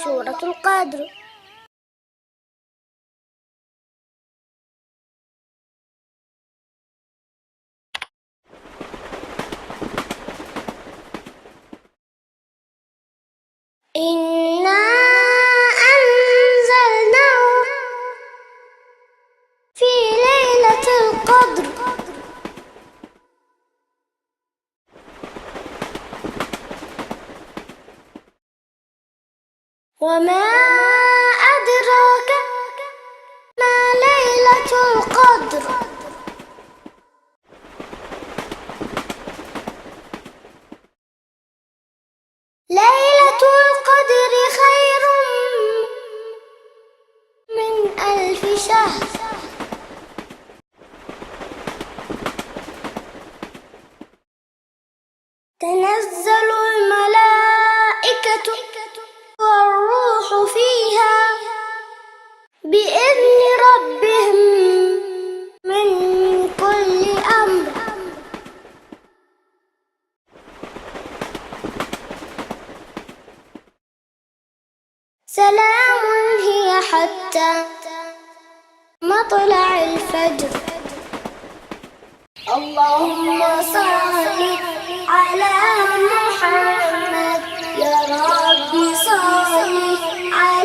سورة القدر. إنا أنزلناه في ليلة القدر. وما أدراك ما ليلة القدر. ليلة القدر خير من 1000 شهر. تنزل الملائكة والروح فيها بإذن ربهم من كل أمر. سلام هي حتى مطلع الفجر. اللهم صل على محمد يا رب صل على